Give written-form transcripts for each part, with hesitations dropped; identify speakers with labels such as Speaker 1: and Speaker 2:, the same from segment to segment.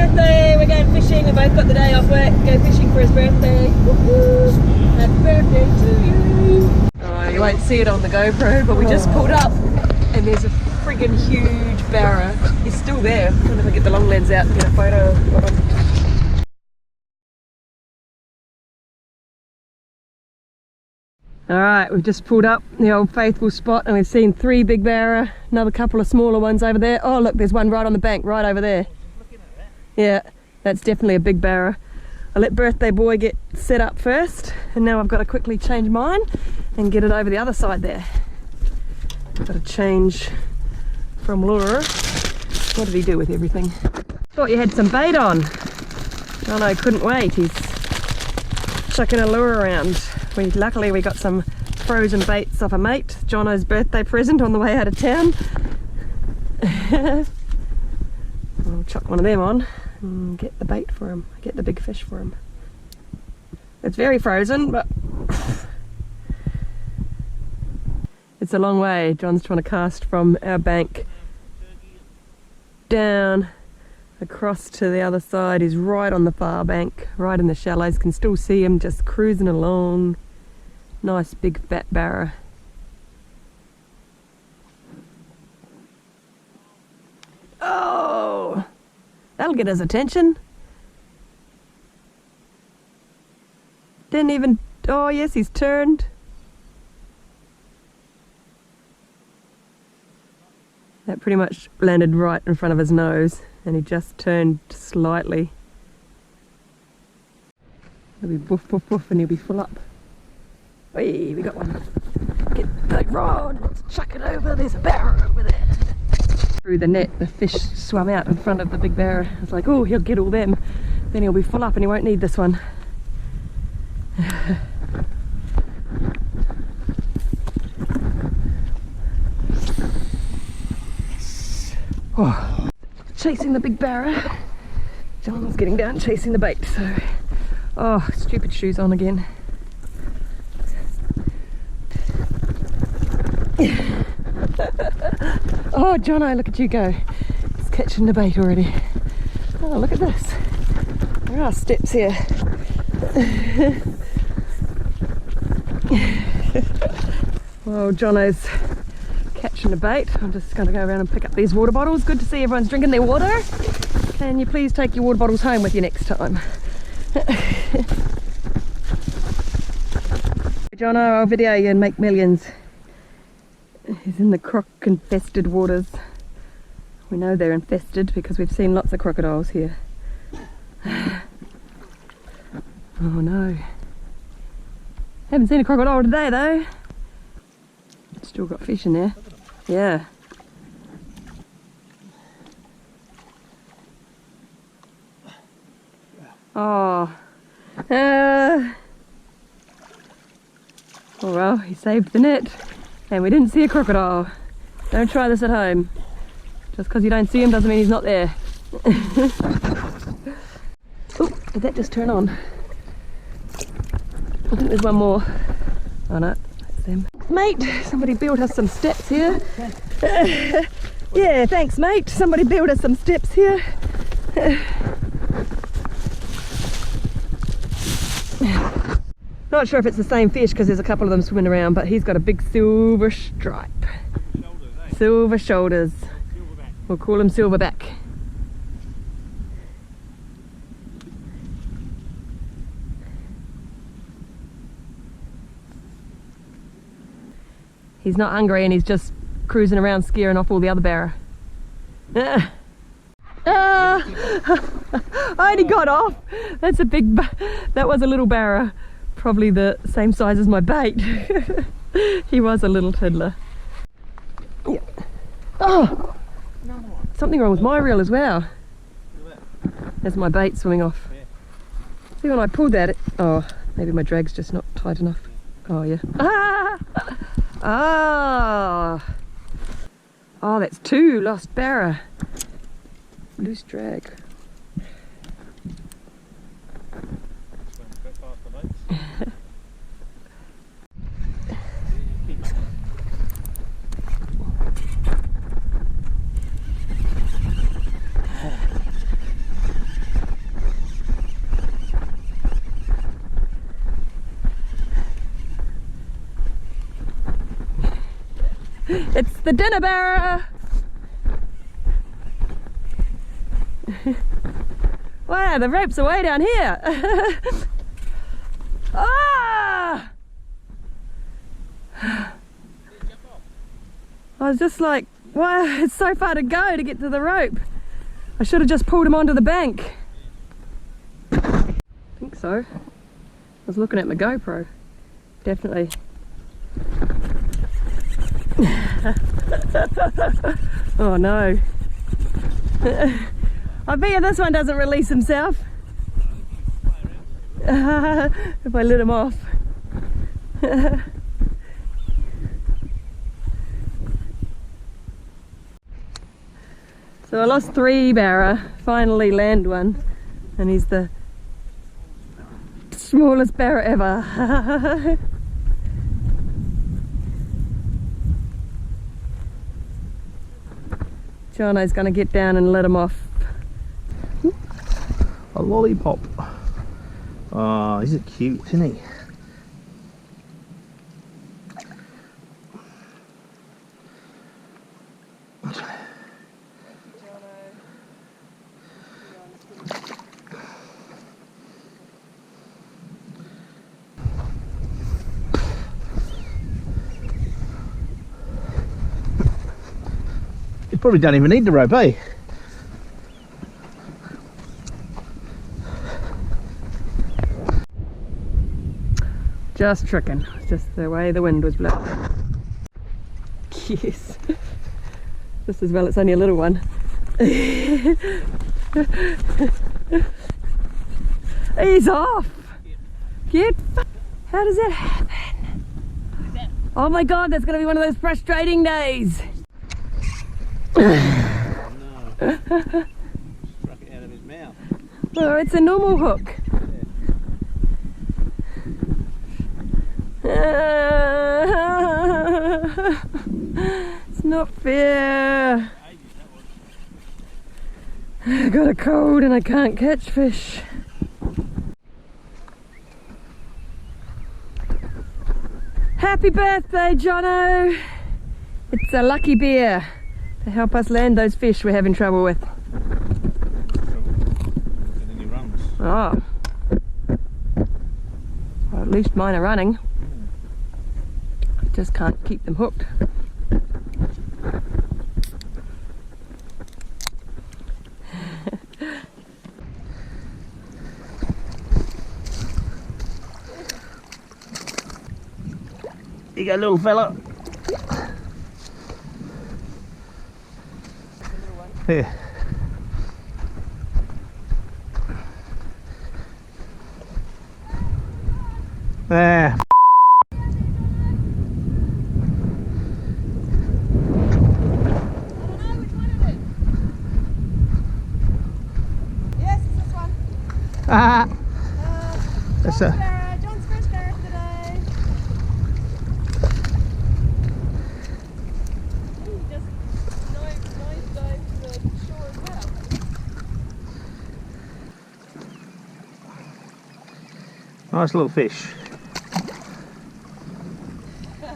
Speaker 1: birthday, we're going fishing. We both got the day off work, go fishing for his birthday. Woohoo! Happy birthday to you. Oh, you won't see it on the GoPro, but we just pulled up and there's a friggin' huge barra. He's still there. I'm trying to get the long lens out and get a photo of him. Alright, we've just pulled up the old faithful spot and we've seen 3 big barra, another couple of smaller ones over there. Oh look, there's one right on the bank, right over there. Yeah, that's definitely a big barra. I let birthday boy get set up first and now I've got to quickly change mine and get it over the other side there. Got to change from lure. What did he do with everything? Thought you had some bait on. Oh no, couldn't wait. He's chucking a lure around. Luckily we got some frozen baits off a mate. Johnno's birthday present on the way out of town. I'll chuck one of them on and get the bait for him. Get the big fish for him. It's very frozen, but it's a long way. John's trying to cast from our bank down across to the other side. He's right on the far bank, right in the shallows. Can still see him just cruising along. Nice big fat barra. Oh, that'll get his attention. Didn't even, oh yes, he's turned. That pretty much landed right in front of his nose and he just turned slightly. He'll be woof woof woof and he'll be full up. Hey, we got one. Get the rod, let's chuck it over. There's a barra over there. Through the net, the fish swam out in front of the big barra. I was like, oh, he'll get all them. Then he'll be full up and he won't need this one. Oh. Chasing the big barra. John's getting down chasing the bait, so oh, stupid shoes on again. Oh Johnno, look at you go. He's catching the bait already. Oh, look at this. There are steps here. Well, Johnno's catching the bait. I'm just going to go around and pick up these water bottles. Good to see everyone's drinking their water. Can you please take your water bottles home with you next time? Johnno, I'll video you and make millions. He's in the croc-infested waters. We know they're infested because we've seen lots of crocodiles here. Oh no. Haven't seen a crocodile today though. Still got fish in there. Yeah. Oh. Oh well, he saved the net. And we didn't see a crocodile. Don't try this at home. Just because you don't see him doesn't mean he's not there. Oh, did that just turn on? I think there's one more. Oh no, that's them. Mate, somebody built us some steps here. Yeah, thanks mate. Somebody built us some steps here. Not sure if it's the same fish because there's a couple of them swimming around, but he's got a big silver stripe. Shoulders, eh? Silver shoulders. Silverback. We'll call him silverback. He's not hungry and he's just cruising around scaring off all the other barra. I only got off. That's a big, that was a little barra. Probably the same size as my bait. He was a little tiddler. Yeah. Oh, something wrong with my reel as well. There's my bait swimming off. See, when I pulled that, oh, maybe my drag's just not tight enough. Oh yeah. Ah! Ah! Oh, that's 2 lost barra. Loose drag. It's the dinner barra. Wow, the ropes are way down here. Ah! I was just like, wow, it's so far to go to get to the rope. I should have just pulled him onto the bank. I think so. I was looking at my GoPro. Definitely. Oh no. I bet you this one doesn't release himself. If I let him off. So I lost 3 barra, finally land one, and he's the smallest barra ever. Johnno's going to get down and let him off.
Speaker 2: A lollipop. Oh, he's cute, isn't he? You probably don't even need the rope, eh?
Speaker 1: Just tricking, it's just the way the wind was blowing. Yes. Just as well it's only a little one. He's off! Get How does that happen? Oh my god, that's going to be one of those frustrating days.
Speaker 2: Oh no. Struck it out of his mouth.
Speaker 1: Oh, it's a normal hook. It's not fair. I got a cold and I can't catch fish. Happy birthday, Johnno! It's a lucky bear to help us land those fish we're having trouble with.
Speaker 2: And then he runs.
Speaker 1: Oh. Well, at least mine are running. I just can't keep them hooked.
Speaker 2: You go, little fella. Here. There. Ah, that's a
Speaker 1: John's first bear for the day. He just nice dive to the shore as well.
Speaker 2: nice little fish.
Speaker 1: I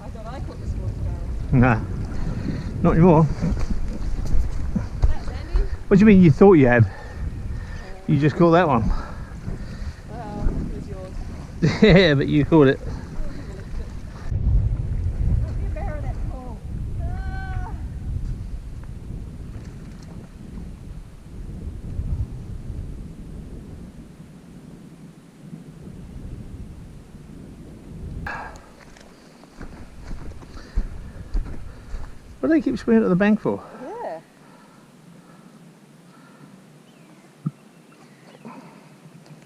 Speaker 1: thought I caught the smallest barrel.
Speaker 2: Nah, not anymore.
Speaker 1: That's Andy.
Speaker 2: What do you mean you thought you had? You just caught that one.
Speaker 1: It was yours.
Speaker 2: Yeah, but you caught it.
Speaker 1: Don't be a bear that tall.
Speaker 2: What do they keep swimming at the bank for?
Speaker 1: Yeah.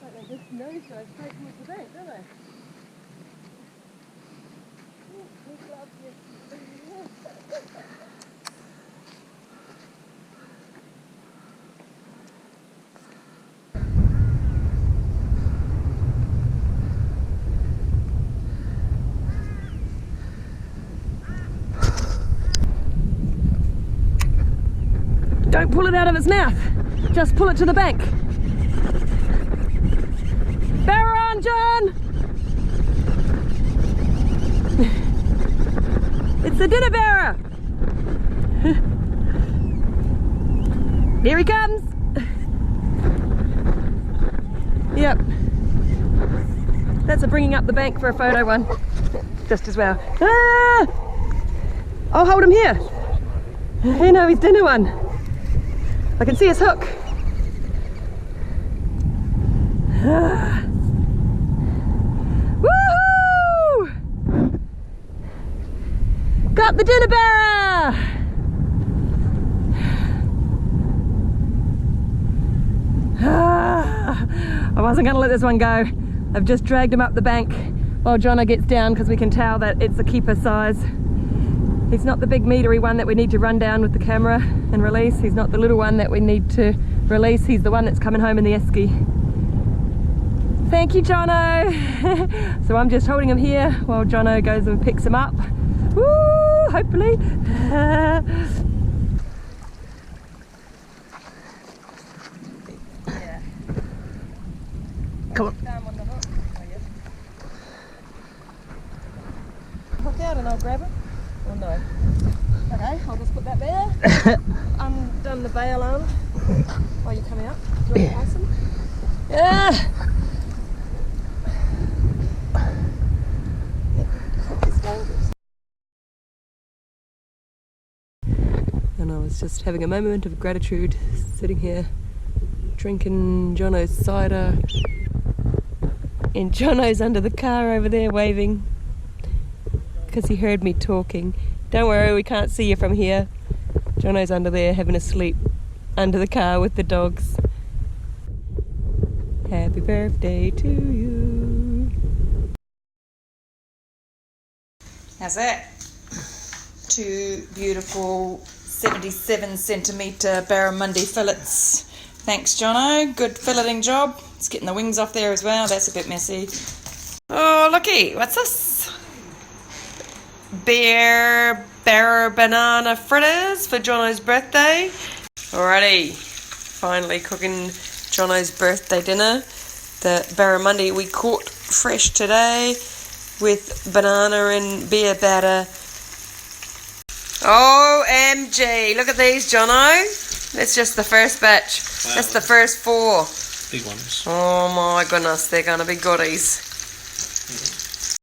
Speaker 1: Like they just nose dive straight towards the bank, don't they? Don't pull it out of its mouth. Just pull it to the bank. Bear on, John! It's the dinner bearer! Here he comes! Yep. That's a bringing up the bank for a photo one. Just as well. Ah! I'll hold him here. You know, his dinner one. I can see his hook. Ah. Woohoo! Got the dinner bearer! I wasn't going to let this one go. I've just dragged him up the bank while Johnno gets down because we can tell that it's a keeper size. He's not the big meatery one that we need to run down with the camera and release. He's not the little one that we need to release. He's the one that's coming home in the esky. Thank you, Johnno. So I'm just holding him here while Johnno goes and picks him up. Woo, hopefully. Come on. Hook out and I'll grab it. Or no? Okay, I'll just put that there. Undone the bail arm while you come out. Do you want to pass him? Yeah. And I was just having a moment of gratitude, sitting here drinking Johnno's cider, and Johnno's under the car over there waving because he heard me talking. Don't worry, we can't see you from here. Johnno's under there having a sleep under the car with the dogs. Happy birthday to you.
Speaker 3: How's that? Two beautiful 77cm Barramundi fillets. Thanks, Johnno. Good filleting job. It's getting the wings off there as well. That's a bit messy. Oh, looky. What's this? Barra banana fritters for Johnno's birthday. Alrighty. Finally cooking Johnno's birthday dinner. The barramundi we caught fresh today with banana and beer batter. OMG, look at these, Johnno. That's just the first batch. That's the first 4.
Speaker 2: Big ones.
Speaker 3: Oh my goodness, they're going to be goodies.